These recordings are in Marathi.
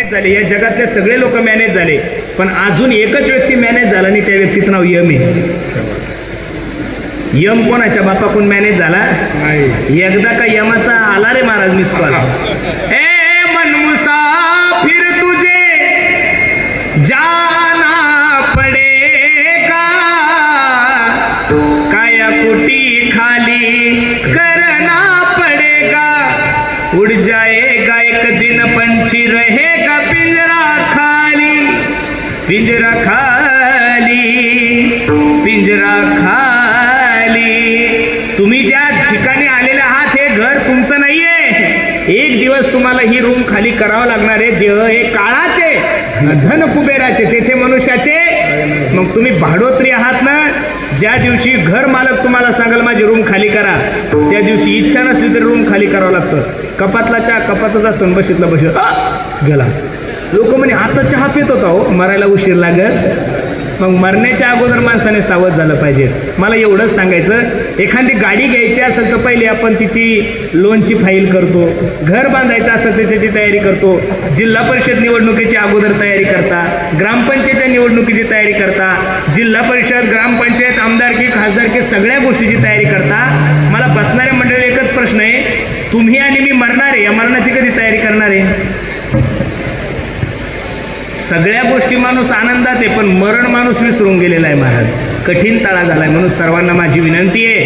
झाले, या जगातले सगळे लोक मॅनेज झाले, पण अजून एकच व्यक्ती मॅनेज झाला नाही, त्या व्यक्तीचं नाव यम आहे. यम कोणाच्या बापाकडून मॅनेज झाला? एकदा का यमाचा आला रे महाराज मिस कॉल, ए मन मुसाफिर तुझे जाना पडेगा, काया कुटी खाली करना पडेगा, उड़ जाएगा एक दिन पंछी रहेगा पिंजरा खाली, पिंजरा खाली, पिंजरा खाली. तुम्ही ज्या ठिकाणी आलेले आहात हे घर तुमचं नाहीये, एक दिवस तुम्हाला ही रूम खाली करावं लागणार आहे. देह हे काळाचे, धन कुबेराचे, तेथे मनुष्याचे. मग तुम्ही भाडोत्री आहात ना, ज्या दिवशी घर मालक तुम्हाला सांगाल माझी रूम खाली करा, त्या दिवशी इच्छा नसली तरी रूम खाली करावं लागतं. कपातला चहा कपातच असतो, बशीतला बशीत गेला. लोक म्हणे आता चहा पित होता हो, मरायला उशीर लागत. मग मरण्याच्या अगोदर माणसाने सावध झालं पाहिजे. मला एवढंच सांगायचं, एखादी गाडी घ्यायची असेल तर पहिले आपण तिची लोनची फाईल करतो, घर बांधायचं असेल तर त्याची तयारी करतो, जिल्हा परिषद निवडणुकीची अगोदर तयारी करता, ग्रामपंचायतच्या निवडणुकीची तयारी करता, जिल्हा परिषद, ग्रामपंचायत, आमदारकी, खासदारकी सगळ्या गोष्टीची तयारी करता. मला बसणाऱ्या मंडळी एकच प्रश्न आहे, तुम्ही आणि मी मरणार आहे, या मरणाची कधी तयारी करणार आहे? सगळ्या गोष्टी माणूस आनंदात आहे, पण मरण माणूस विसरून गेलेला आहे महाराज, कठीण तळा झालाय. म्हणून सर्वांना माझी विनंती आहे,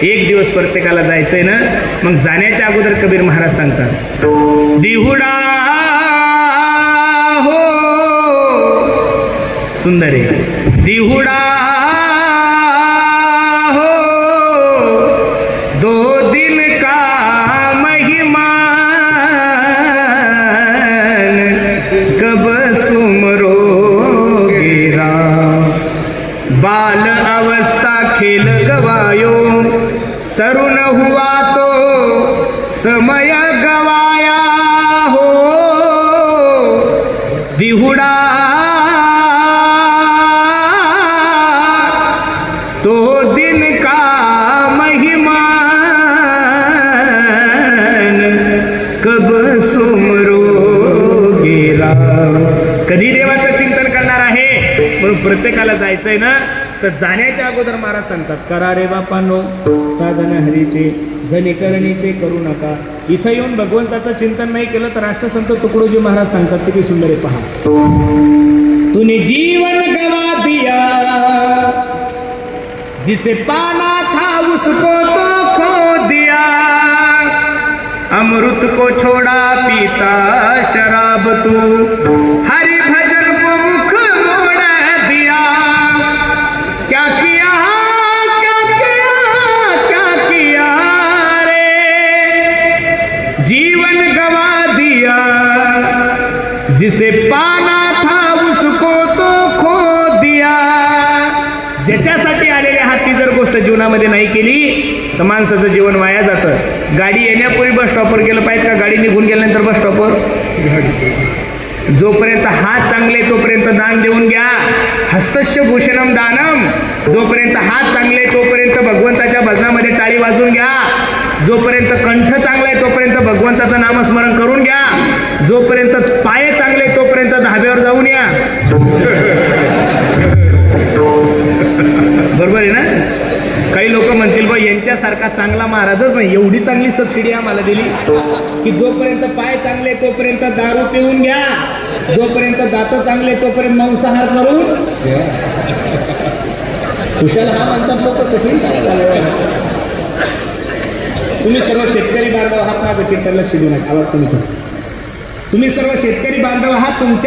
एक दिवस प्रत्येकाला जायचंय ना, मग जाण्याच्या अगोदर कबीर महाराज सांगतात, दिहुडा हो सुंदर आहे, दिहुडा हो दो दिन का महिमान, कब बाल अवस्था खेल गवायो, तरुण हुआ तो समय गवाया हो, दिहुडा तो दिन का महिमान, कब सुमरो गेला. कधी देवाचं चिंतन करणार आहे? म्हणून प्रत्येकाला जायचंय ना, तर जाण्याच्या अगोदर महाराज सांगतात, करा रे बापांनो साधन हरीचे, जनीकरणीचे करू नका. इथं येऊन भगवंताचं चिंतन नाही केलं तर राष्ट्रसंत तुकडोजी महाराज सांगतात, किती सुंदर आहे पहा, तूने जीवन गवा दिया, जिसे पाना था उसको तो खो दिया, अमृत को छोड़ा पीता शराब तू, हरि भजन को मुख मोड़ दिया, क्या किया क्या किया क्या किया रे, जीवन गवा दिया, जिसे पाना था उसको तो खो दिया. ज्याच्यासाठी आलेले आहात ती जर गोष्ट जीवनामध्ये नाही केली तर माणसाचं जीवन वाया जातं. गाडी येण्यापूर्वी बस स्टॉपवर गेलं पाहिजे का? गाडी निघून गेल्यानंतर बस स्टॉपवर? जोपर्यंत हात चांगले तोपर्यंत दान देऊन घ्या, हस्तस्य भूषणम दानम. जोपर्यंत हात चांगले तोपर्यंत भगवंताच्या भजनामध्ये टाळी वाजून घ्या, जोपर्यंत कंठ चांगला आहे तोपर्यंत भगवंताचं नामस्मरण करून घ्या, जोपर्यंत पाय चांगले तोपर्यंत धाब्यावर जाऊन या. बरोबर आहे ना? काही लोक म्हणतील बा यांच्यासारखा चांगला महाराजच नाही, एवढी चांगली सबसिडी आम्हाला दिली की जोपर्यंत पाय चांगले तोपर्यंत दारू पिऊन घ्या, जोपर्यंत दात चांगले तोपर्यंत मांसाहार करून. कुशाल हा म्हणतात लोक, कठीण झालं. तुम्ही सर्व शेतकरी बांधव आहात, माझं कीर्तन लक्ष देऊ नका, आवाज तुम्ही सर्व शेतकरी बांधव आहात, तुमच्या